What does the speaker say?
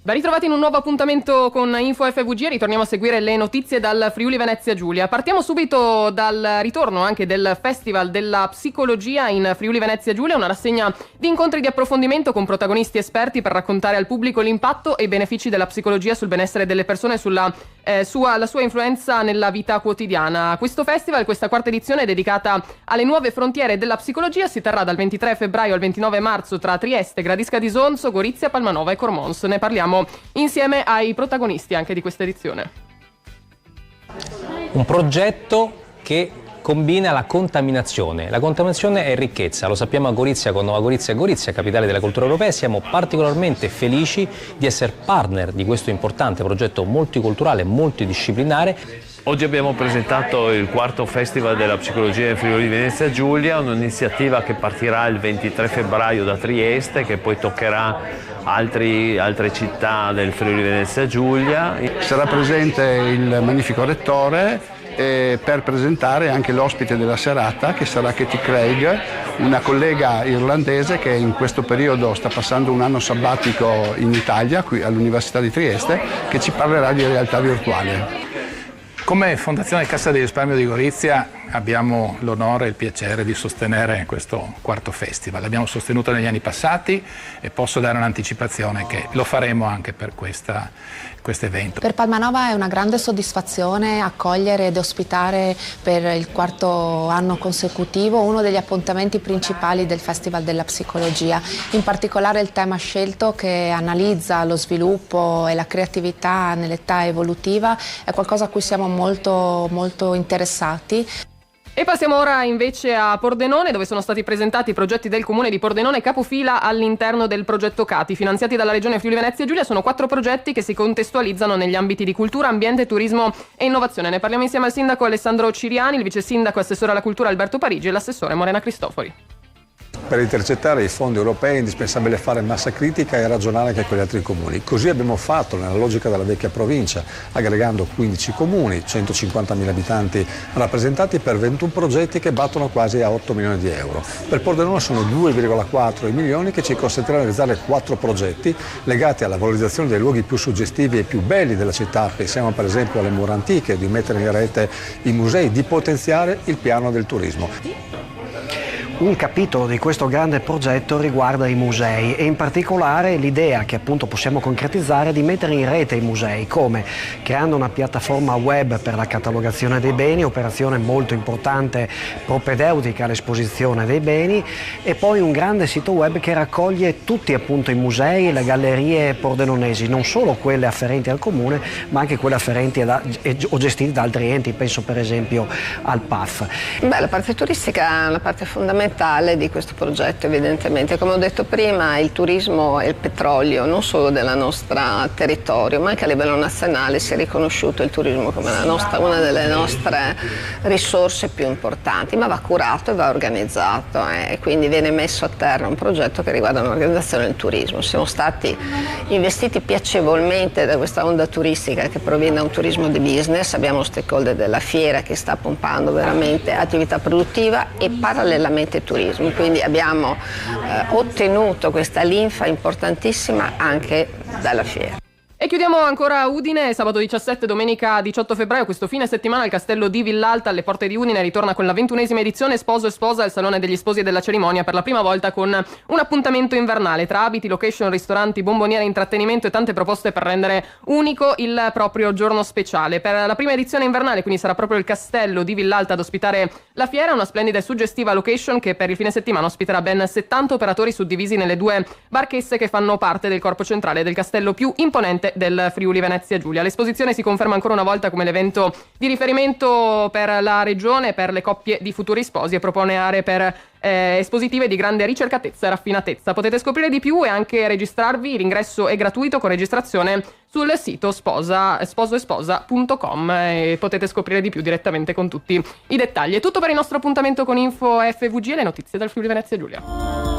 Ben ritrovati in un nuovo appuntamento con Info FVG. Ritorniamo a seguire le notizie dal Friuli Venezia Giulia. Partiamo subito dal ritorno anche del Festival della Psicologia in Friuli Venezia Giulia, una rassegna di incontri di approfondimento con protagonisti esperti per raccontare al pubblico l'impatto e i benefici della psicologia sul benessere delle persone e la sua influenza nella vita quotidiana. Questo festival, questa quarta edizione, è dedicata alle nuove frontiere della psicologia. Si terrà dal 23 febbraio al 29 marzo tra Trieste, Gradisca di Sonzo, Gorizia, Palmanova e Cormons. Ne parliamo insieme ai protagonisti anche di questa edizione. Un progetto che combina la contaminazione. La contaminazione è ricchezza, lo sappiamo a Gorizia con Nova Gorizia e Gorizia, capitale della cultura europea. Siamo particolarmente felici di essere partner di questo importante progetto multiculturale, multidisciplinare. Oggi abbiamo presentato il quarto Festival della Psicologia in Friuli Venezia Giulia, un'iniziativa che partirà il 23 febbraio da Trieste, che poi toccherà altre città del Friuli Venezia Giulia. Sarà presente il magnifico rettore per presentare anche l'ospite della serata, che sarà Katie Craig, una collega irlandese che in questo periodo sta passando un anno sabbatico in Italia, qui all'Università di Trieste, che ci parlerà di realtà virtuale. Come Fondazione Cassa di Risparmio di Gorizia abbiamo l'onore e il piacere di sostenere questo quarto festival. L'abbiamo sostenuto negli anni passati e posso dare un'anticipazione che lo faremo anche per questo evento. Per Palmanova è una grande soddisfazione accogliere ed ospitare per il quarto anno consecutivo uno degli appuntamenti principali del Festival della Psicologia, in particolare il tema scelto che analizza lo sviluppo e la creatività nell'età evolutiva è qualcosa a cui siamo molto interessati. E passiamo ora invece a Pordenone, dove sono stati presentati i progetti del comune di Pordenone capofila all'interno del progetto CATI, finanziati dalla regione Friuli Venezia Giulia. Sono 4 progetti che si contestualizzano negli ambiti di cultura, ambiente, turismo e innovazione. Ne parliamo insieme al sindaco Alessandro Ciriani, il vice sindaco e assessore alla cultura Alberto Parigi e l'assessore Morena Cristofori. Per intercettare i fondi europei è indispensabile fare massa critica e ragionare anche con gli altri comuni. Così abbiamo fatto nella logica della vecchia provincia, aggregando 15 comuni, 150.000 abitanti rappresentati per 21 progetti che battono quasi a 8 milioni di euro. Per Pordenone sono 2,4 milioni che ci consentiranno di realizzare 4 progetti legati alla valorizzazione dei luoghi più suggestivi e più belli della città. Pensiamo per esempio alle mura antiche, di mettere in rete i musei, di potenziare il piano del turismo. Un capitolo di questo grande progetto riguarda i musei e in particolare l'idea che appunto possiamo concretizzare di mettere in rete i musei, come creando una piattaforma web per la catalogazione dei beni, operazione molto importante propedeutica all'esposizione dei beni, e poi un grande sito web che raccoglie tutti appunto i musei e le gallerie pordenonesi, non solo quelle afferenti al comune ma anche quelle afferenti o gestite da altri enti, penso per esempio al PAF. La parte turistica è una parte fondamentale di questo progetto, evidentemente. Come ho detto prima, il turismo e il petrolio non solo del nostro territorio ma anche a livello nazionale si è riconosciuto il turismo come una delle nostre risorse più importanti, ma va curato e va organizzato e quindi viene messo a terra un progetto che riguarda l'organizzazione del turismo. Siamo stati investiti piacevolmente da questa onda turistica che proviene da un turismo di business, abbiamo lo stakeholder della fiera che sta pompando veramente attività produttiva e parallelamente turismo, quindi abbiamo ottenuto questa linfa importantissima anche dalla fiera. E chiudiamo ancora a Udine, sabato 17, domenica 18 febbraio, questo fine settimana il castello di Villalta alle porte di Udine ritorna con la 21esima edizione Sposo e Sposa al Salone degli Sposi e della Cerimonia, per la prima volta con un appuntamento invernale tra abiti, location, ristoranti, bomboniere, intrattenimento e tante proposte per rendere unico il proprio giorno speciale. Per la prima edizione invernale quindi sarà proprio il castello di Villalta ad ospitare la fiera, una splendida e suggestiva location che per il fine settimana ospiterà ben 70 operatori suddivisi nelle 2 barchesse che fanno parte del corpo centrale del castello più imponente del Friuli Venezia Giulia. L'esposizione si conferma ancora una volta come l'evento di riferimento per la regione, per le coppie di futuri sposi, e propone aree per espositive di grande ricercatezza e raffinatezza. Potete scoprire di più e anche registrarvi, l'ingresso è gratuito con registrazione sul sito sposoesposa.com e potete scoprire di più direttamente con tutti i dettagli. È tutto per il nostro appuntamento con Info FVG e le notizie dal Friuli Venezia Giulia.